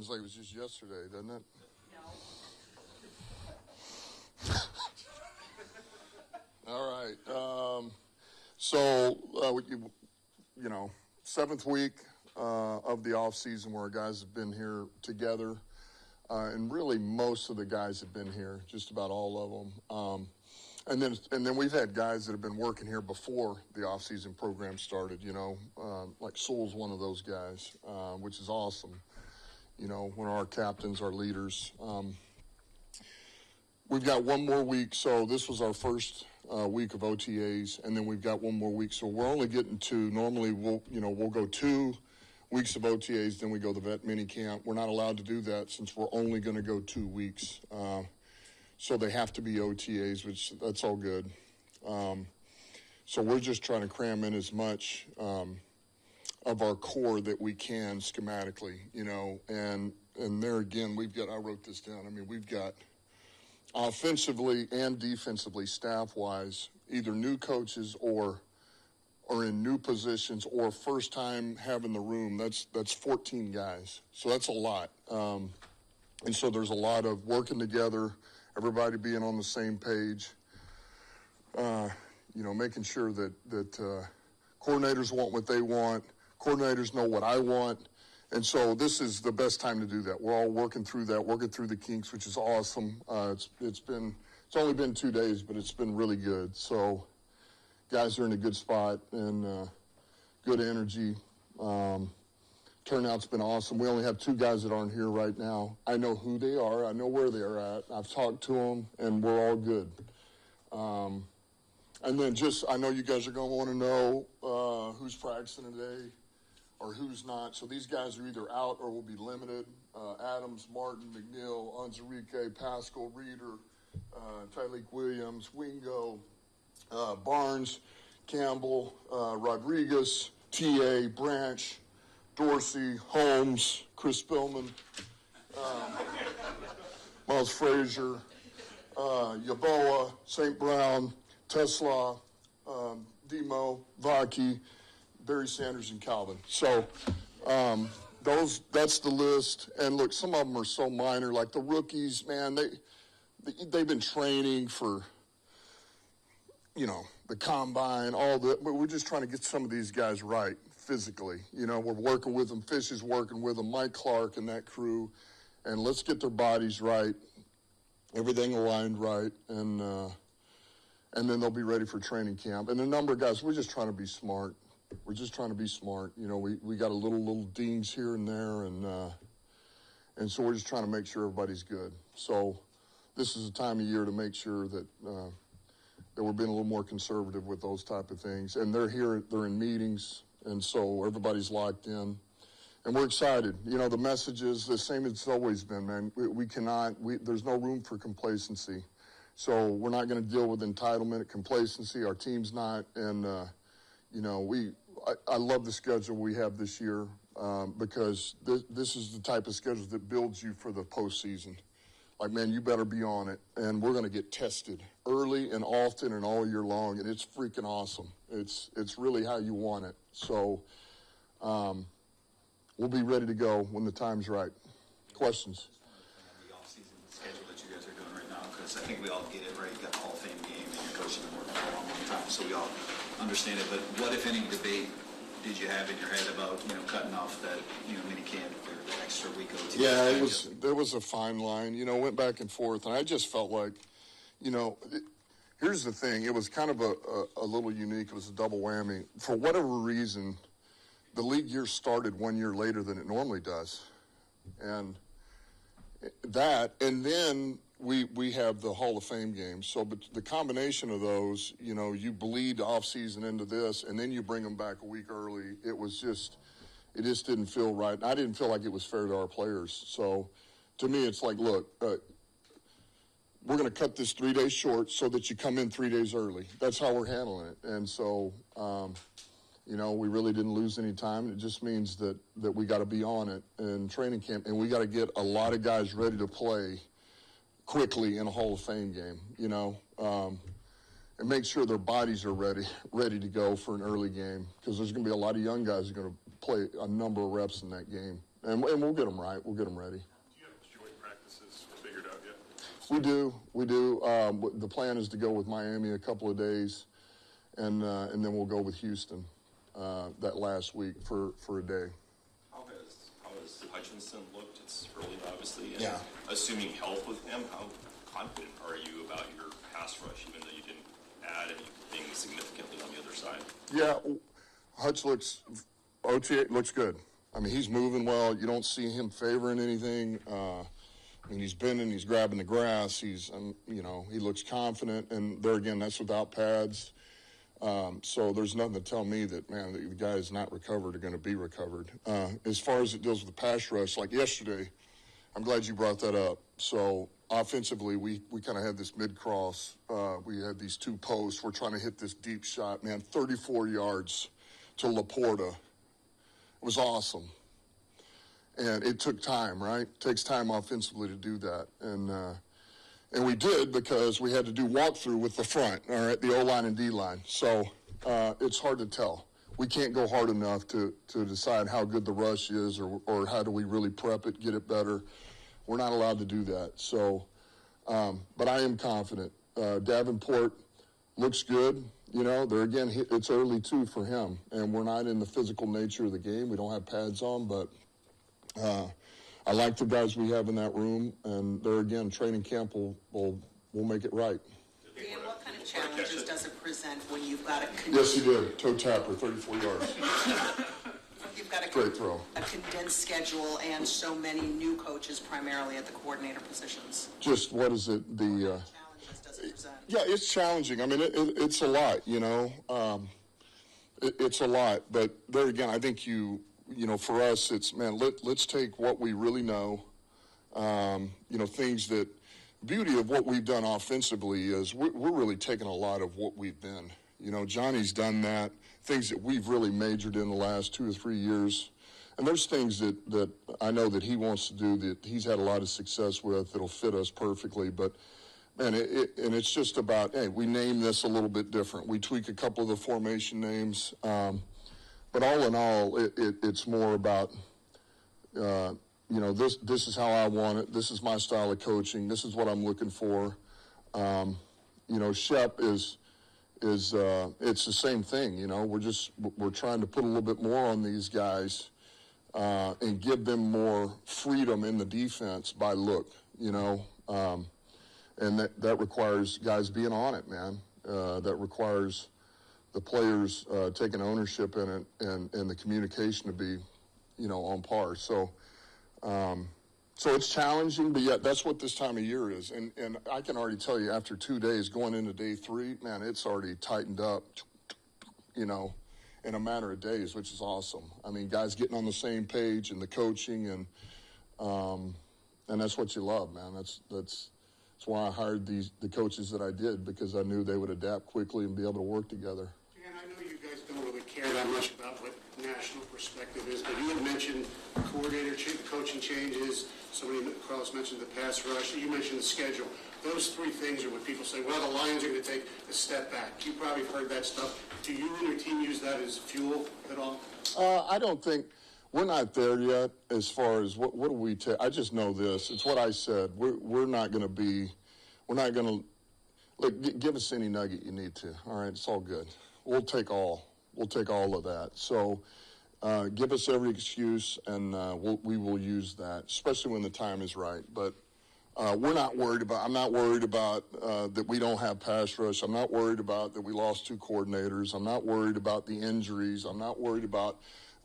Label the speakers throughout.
Speaker 1: Seems like it was just yesterday, doesn't it? No. All right. You know, 7th week of the offseason where our guys have been here together. And really most of the guys have been here, just about all of them. And then we've had guys that have been working here before the offseason program started, you know, like Sewell's one of those guys, which is awesome. You know, one of our captains, our leaders. We've got one more week, so this was our first week of OTAs, and then we've got one more week. So we're only getting two. Normally we'll go 2 weeks of OTAs, then we go to the vet mini camp. We're not allowed to do that since we're only going to go 2 weeks. So they have to be OTAs, which that's all good. So we're just trying to cram in as much of our core that we can schematically, you know, and there again, I wrote this down. I mean, we've got offensively and defensively, staff-wise, either new coaches or in new positions or first time having the room. That's 14 guys. So that's a lot. And so there's a lot of working together, everybody being on the same page, you know, making sure that coordinators want what they want, coordinators know what I want. And so this is the best time to do that. We're all working through that, working through the kinks, which is awesome. It's only been 2 days, but it's been really good. So guys are in a good spot and good energy. Turnout's been awesome. We only have 2 guys that aren't here right now. I know who they are. I know where they are at. I've talked to them, and we're all good. And then I know you guys are going to want to know who's practicing today or who's not. So these guys are either out or will be limited. Adams, Martin, McNeil, Onzarike, Pascal, Reeder, Tyleek Williams, Wingo, Barnes, Campbell, Rodriguez, T.A., Branch, Dorsey, Holmes, Chris Spillman, Miles Frazier, Yaboa, St. Brown, Tesla, Demo, Vaki, Barry Sanders, and Calvin. So that's the list. And look, some of them are so minor, like the rookies, man, they've been training for, you know, the combine, all that. But we're just trying to get some of these guys right physically. You know, we're working with them. Fish is working with them, Mike Clark and that crew. And let's get their bodies right, everything aligned right, and then they'll be ready for training camp. And a number of guys, we're just trying to be smart. We're just trying to be smart. You know, we got a little dings here and there, and so we're just trying to make sure everybody's good. So this is a time of year to make sure that we're being a little more conservative with those type of things. And they're here, they're in meetings, and so everybody's locked in. And we're excited. You know, the message is the same as it's always been, man. There's no room for complacency. So we're not going to deal with entitlement, complacency. Our team's not. And, you know, I love the schedule we have this year because this is the type of schedule that builds you for the postseason. Like, man, you better be on it. And we're going to get tested early and often and all year long. And it's freaking awesome. It's really how you want it. So we'll be ready to go when the time's right. Questions?
Speaker 2: The off-season schedule that you guys are doing right now, because I think we all get it, right? You got the Hall of Fame game, and your coach has been working for a long, long time, so we all understand it. But what, if any, debate did you have in your head about, you know, cutting off that, you know, mini camp or the extra week of OT?
Speaker 1: Yeah, there was a fine line. You know, went back and forth, and I just felt like, you know, here's the thing. It was kind of a little unique. It was a double whammy. For whatever reason, the league year started 1 year later than it normally does. And then we have the Hall of Fame game. So but the combination of those, you know, you bleed off season into this, and then you bring them back a week early. It just didn't feel right. And I didn't feel like it was fair to our players. So to me, it's like, look, we're going to cut this 3 days short so that you come in 3 days early. That's how we're handling it. And so, you know, we really didn't lose any time. It just means that we got to be on it in training camp, and we got to get a lot of guys ready to play quickly in a Hall of Fame game, you know, and make sure their bodies are ready to go for an early game, because there's going to be a lot of young guys who are going to play a number of reps in that game. And we'll get them right. We'll get them ready.
Speaker 3: Do you have joint practices figured out yet?
Speaker 1: We do. The plan is to go with Miami a couple of days, and then we'll go with Houston that last week for a day.
Speaker 4: How has Hutchinson looked? It's early, obviously. And
Speaker 1: Yeah.
Speaker 4: Assuming health with him, how confident are you about your pass rush, even though you didn't add anything significantly on the other side?
Speaker 1: Yeah, Hutch OTA looks good. I mean, he's moving well. You don't see him favoring anything. I mean, he's bending, he's grabbing the grass. He looks confident. And there again, that's without pads. So there's nothing to tell me that, man, the guy is not recovered or going to be recovered. As far as it deals with the pass rush, like yesterday, I'm glad you brought that up. So offensively, we kind of had this mid-cross. We had these two posts. We're trying to hit this deep shot, man, 34 yards to Laporta. It was awesome. And it took time, right? It takes time offensively to do that. And we did because we had to do walkthrough with the front, all right, the O-line and D-line. So it's hard to tell. We can't go hard enough to decide how good the rush is or how do we really prep it, get it better. We're not allowed to do that. So, but I am confident. Davenport looks good. You know, there again, it's early, too, for him. And we're not in the physical nature of the game. We don't have pads on, but I like the guys we have in that room. And there again, training camp will make it right.
Speaker 5: Dan, what kind of challenges does it present when you've got a
Speaker 1: Yes, he did. Toe tapper, 34 yards.
Speaker 5: you've got
Speaker 1: Great throw.
Speaker 5: a condensed schedule and so many new coaches primarily at the coordinator positions?
Speaker 1: Just what is it?
Speaker 5: What kind of challenges does it present?
Speaker 1: Yeah, it's challenging. I mean, it's a lot, you know. It's a lot. But there again, I think for us, it's, man, let's take what we really know, things that, beauty of what we've done offensively is we're really taking a lot of what we've been. You know, Johnny's done that, things that we've really majored in the last 2 or 3 years. And there's things that I know that he wants to do that he's had a lot of success with that'll fit us perfectly. But, man, it's just about, hey, we name this a little bit different. We tweak a couple of the formation names. But all in all, it's more about, this is how I want it. This is my style of coaching. This is what I'm looking for. Shep is it's the same thing. You know, we're trying to put a little bit more on these guys and give them more freedom in the defense by look. And that requires guys being on it, man. That requires the players taking ownership in it and the communication to be, on par. So it's challenging, but yet that's what this time of year is. And I can already tell you after 2 days going into day 3, man, it's already tightened up, in a matter of days, which is awesome. I mean, guys getting on the same page and the coaching and that's what you love, man. That's why I hired the coaches that I did, because I knew they would adapt quickly and be able to work together.
Speaker 6: Dan, I know you guys don't really care that much about what national perspective is, but you had mentioned coaching changes. Carlos mentioned the pass rush. You mentioned the schedule. Those 3 things are what people say, well, the Lions are going to take a step back. You probably have heard that stuff. Do you and your team use that as fuel at all? I
Speaker 1: don't think we're not there yet as far as what do we take. I just know this. It's what I said. We're not going to look, give us any nugget you need to. All right, it's all good. We'll take all of that. So give us every excuse, and we will use that, especially when the time is right. But I'm not worried about that we don't have pass rush. I'm not worried about that we lost 2 coordinators. I'm not worried about the injuries. I'm not worried about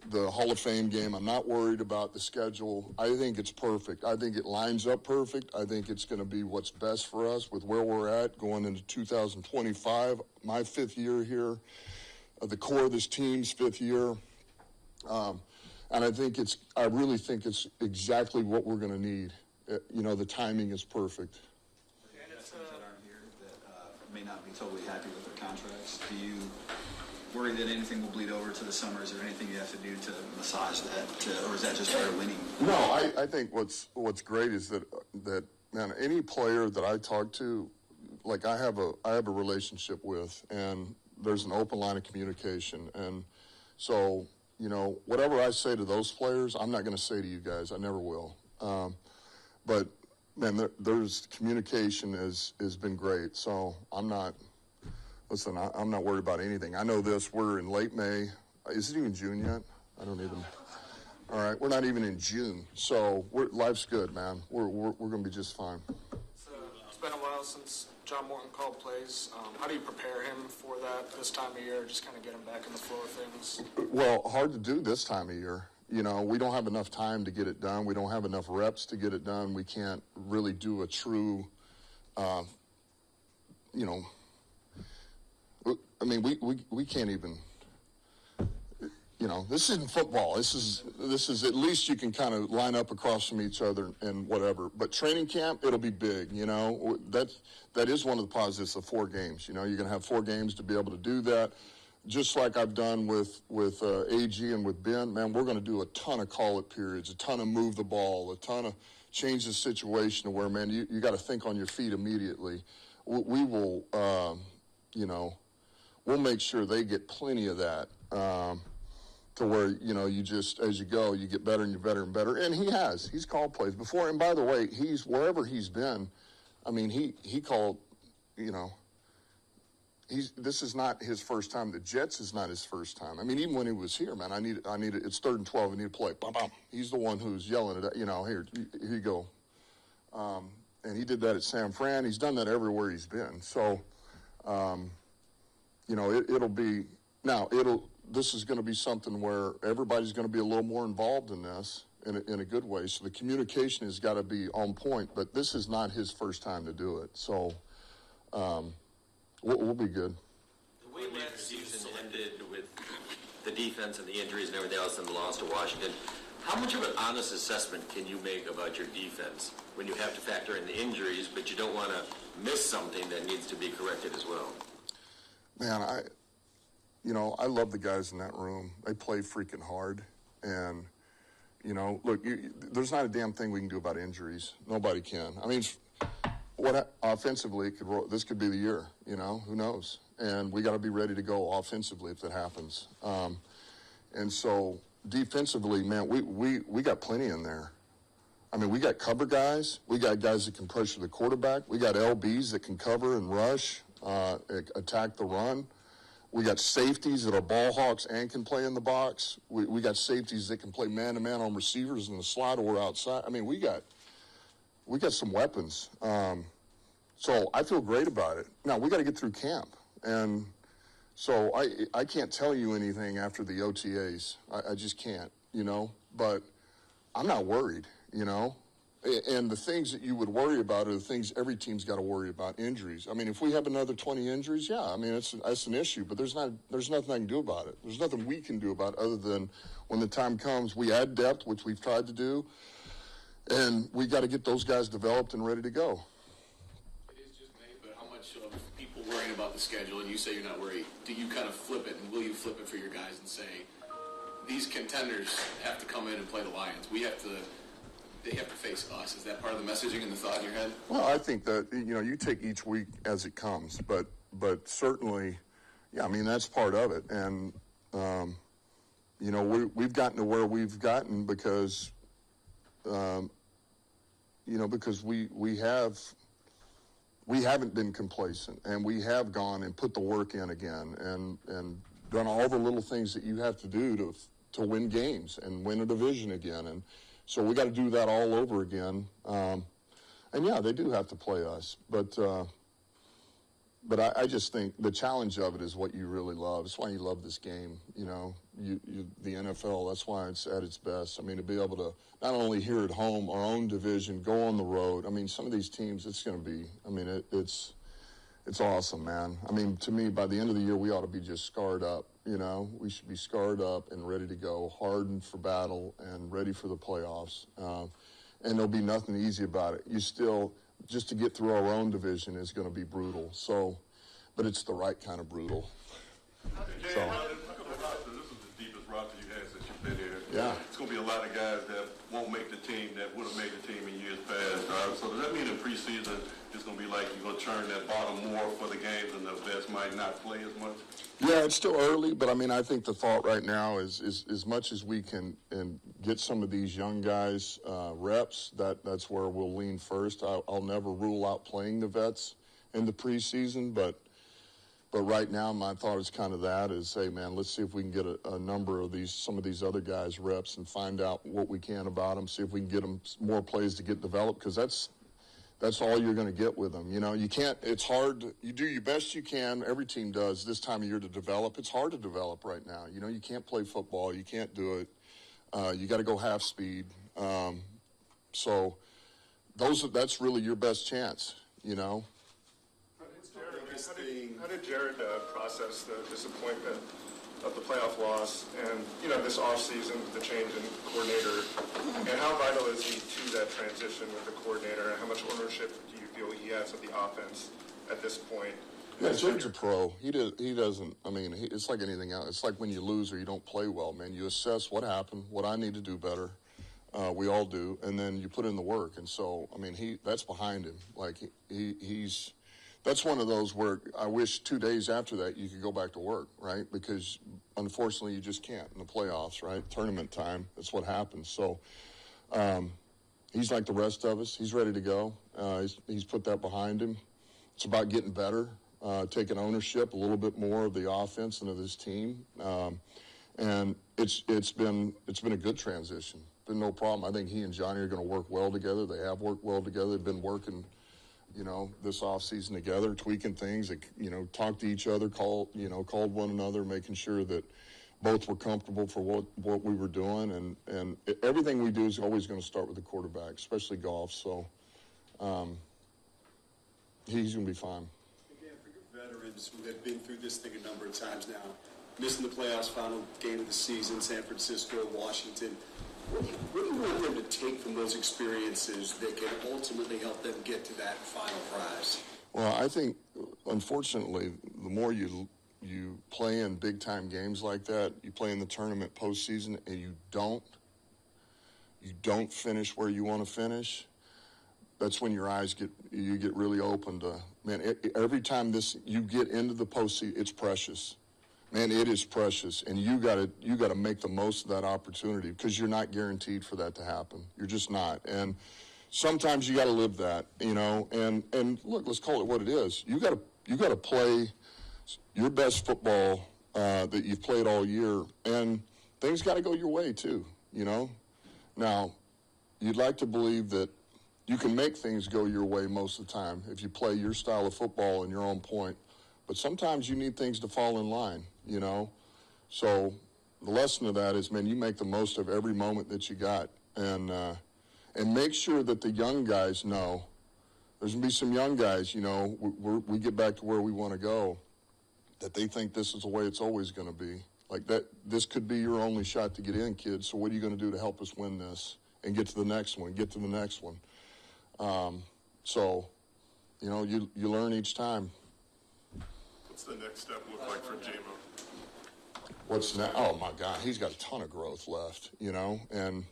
Speaker 1: the Hall of Fame game. I'm not worried about the schedule. I think it's perfect. I think it lines up perfect. I think it's going to be what's best for us with where we're at going into 2025, my 5th year here, the core of this team's 5th year. And I really think it's exactly what we're going to need. The timing is perfect.
Speaker 2: Guys that aren't here that may not be totally happy with their contracts, do you worry that anything will bleed over to the summer? Is there anything you have to do to massage that, or is that just part of winning?
Speaker 1: No, I think what's great is that man, any player that I talk to, like I have a relationship with, and there's an open line of communication, and so whatever I say to those players, I'm not going to say to you guys. I never will. But, man, there's communication has been great. So I'm not worried about anything. I know this. We're in late May. Is it even June yet? I don't even. All right, we're not even in June. So life's good, man. We're going to be just fine.
Speaker 7: It's been a while since John Morton called plays. How do you prepare him for that this time of year, just kind of get him back in the flow of things?
Speaker 1: Well, hard to do this time of year. We don't have enough time to get it done. We don't have enough reps to get it done. We can't really do a true, we can't even, this isn't football. This is at least you can kind of line up across from each other and whatever. But training camp, it'll be big, That is one of the positives of 4 games. You're going to have 4 games to be able to do that. Just like I've done with AG and with Ben, man, we're going to do a ton of call-it periods, a ton of move the ball, a ton of change the situation to where, man, you got to think on your feet immediately. We will, we'll make sure they get plenty of that to where, you just, as you go, you get better and you're better and better. And he's called plays before. And by the way, wherever he's been, I mean, he called, this is not his first time. The Jets is not his first time. I mean, even when he was here, man, I need it. It's 3rd and 12. I need to play. Bam, bam. He's the one who's yelling at, here you go. And he did that at San Fran. He's done that everywhere he's been. So, this is going to be something where everybody's going to be a little more involved in this in a good way. So the communication has got to be on point, but this is not his first time to do it. So, we'll be good.
Speaker 8: The way last season ended with the defense and the injuries and everything else and the loss to Washington, how much of an honest assessment can you make about your defense when you have to factor in the injuries, but you don't want to miss something that needs to be corrected as well?
Speaker 1: Man, I love the guys in that room. They play freaking hard. And, look, there's not a damn thing we can do about injuries. Nobody can. I mean, offensively, this could be the year, who knows? And we got to be ready to go offensively if that happens. And so defensively, man, we got plenty in there. I mean, we got cover guys. We got guys that can pressure the quarterback. We got LBs that can cover and rush, attack the run. We got safeties that are ball hawks and can play in the box. We got safeties that can play man-to-man on receivers in the slot or outside. I mean, we got some weapons. So I feel great about it. Now, we got to get through camp. And so I can't tell you anything after the OTAs. I just can't, But I'm not worried, And the things that you would worry about are the things every team's got to worry about, injuries. I mean, if we have another 20 injuries, yeah, I mean, that's an issue. But there's nothing I can do about it. There's nothing we can do about it other than when the time comes, we add depth, which we've tried to do. And we got to get those guys developed and ready to go.
Speaker 9: It is just May, but how much of people worrying about the schedule, and you say you're not worried, do you kind of flip it, and will you flip it for your guys and say, these contenders have to come in and play the Lions. They have to face us. Is that part of the messaging and the thought in your head?
Speaker 1: Well, I think that, you take each week as it comes. But certainly, yeah, I mean, that's part of it. And, we've gotten to where we've gotten because because we haven't been complacent, and we have gone and put the work in again and done all the little things that you have to do to win games and win a division again. And so we got to do that all over again. And yeah, they do have to play us, but I just think the challenge of it is what you really love. It's why you love this game. The NFL, that's why it's at its best. I mean, to be able to not only here at home, our own division, go on the road. I mean, some of these teams, it's going to be, I mean, it's awesome, man. I mean, to me, by the end of the year, we ought to be just scarred up, We should be scarred up and ready to go, hardened for battle and ready for the playoffs. And there'll be nothing easy about it. Just to get through our own division is going to be brutal. So, but it's the right kind of brutal.
Speaker 3: This is the deepest roster you've had since you've been here.
Speaker 1: Yeah.
Speaker 3: It's going to be a lot of guys that won't make the team that would have made the team in years past. So does that mean in preseason it's going to be like you're going to turn that bottom more for the games and the vets might not play as much?
Speaker 1: Yeah, it's still early, but I mean, I think the thought right now is as much as we can and get some of these young guys reps, that's where we'll lean first. I'll never rule out playing the vets in the preseason, but right now my thought is kind of that is, hey man, let's see if we can get a number of some of these other guys reps and find out what we can about them. See if we can get them more plays to get developed, because that's all you're going to get with them. You know, you can't. It's hard. You do your best you can. Every team does this time of year to develop. It's hard to develop right now. You know, you can't play football. You can't do it. You got to go half speed. So that's really your best chance. You know.
Speaker 3: How did Jared process the disappointment of the playoff loss and, you know, this offseason, the change in coordinator, and how vital is he to that transition with the coordinator, and how much ownership do you feel he has of the offense at this point?
Speaker 1: Yeah, Jared's a pro. He doesn't, I mean, it's like anything else. It's like when you lose or you don't play well, man. You assess what happened, what I need to do better. We all do, and then you put in the work. And so, I mean, that's behind him. Like, that's one of those where I wish 2 days after that you could go back to work, right? Because unfortunately you just can't in the playoffs, right? Tournament time, that's what happens. So he's like the rest of us. He's ready to go. He's put that behind him. It's about getting better, taking ownership a little bit more of the offense and of this team. And it's been a good transition. Been no problem. I think he and Johnny are going to work well together. They have worked well together. They've been working, you know, this offseason together, tweaking things, you know, talk to each other, called one another, making sure that both were comfortable for what we were doing. And everything we do is always going to start with the quarterback, especially golf. So he's going to be fine.
Speaker 10: Again, for your veterans who have been through this thing a number of times now, missing the playoffs, final game of the season, San Francisco, Washington, what do you want them to take from those experiences that can ultimately help them get to that final prize?
Speaker 1: Well, I think, unfortunately, the more you play in big-time games like that, you play in the tournament postseason, and you don't finish where you want to finish, that's when your eyes get really open to, man, every time you get into the postseason, it's precious. Man, it is precious, and you got to make the most of that opportunity, because you're not guaranteed for that to happen. You're just not. And sometimes you got to live that, you know. And look, let's call it what it is. You got to play your best football that you've played all year, and things got to go your way too, you know. Now, you'd like to believe that you can make things go your way most of the time if you play your style of football and your own point. But sometimes you need things to fall in line, you know. So the lesson of that is, man, you make the most of every moment that you got, and make sure that the young guys know. There's going to be some young guys, you know, we get back to where we want to go, that they think this is the way it's always going to be. Like that, this could be your only shot to get in, kids. So what are you going to do to help us win this and get to the next one, get to the next one? So, you know, you learn each time.
Speaker 3: What's the next step look like for J-Mo?
Speaker 1: What's next? Oh, my God. He's got a ton of growth left, you know. And,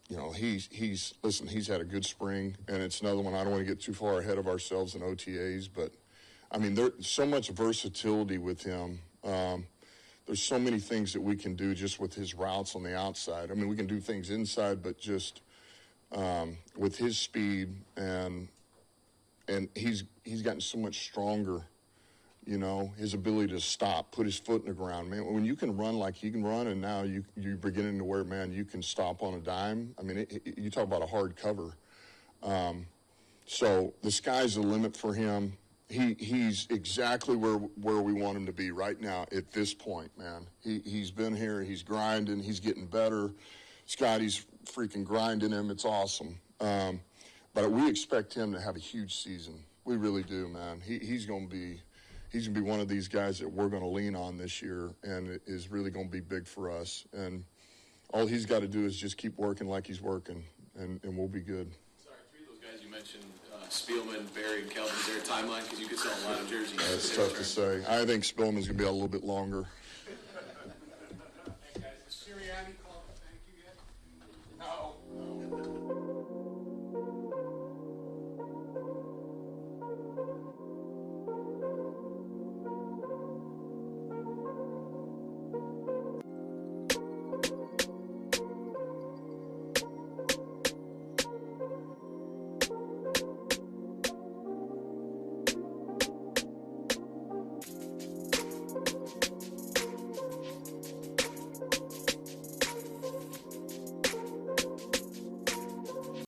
Speaker 1: you know, he's had a good spring. And it's another one. I don't want to get too far ahead of ourselves in OTAs. But, I mean, there's so much versatility with him. There's so many things that we can do just with his routes on the outside. I mean, we can do things inside, but just with his speed and he's gotten so much stronger, you know, his ability to stop, put his foot in the ground. Man, when you can run like he can run, and now you're beginning to where, man, you can stop on a dime. I mean, you talk about a hard cover. So the sky's the limit for him. He's exactly where we want him to be right now at this point, man. He's been here. He's grinding. He's getting better. Scotty's freaking grinding him. It's awesome. But we expect him to have a huge season. We really do, man. He's going to be one of these guys that we're going to lean on this year, and it is really going to be big for us. And all he's got to do is just keep working like he's working, and we'll be good.
Speaker 9: Sorry, three of those guys you mentioned, Spielman, Barry, and Kelvin, is there a timeline? Because you could sell a lot of jerseys.
Speaker 1: It's tough to say. I think Spielman's going to be a little bit longer.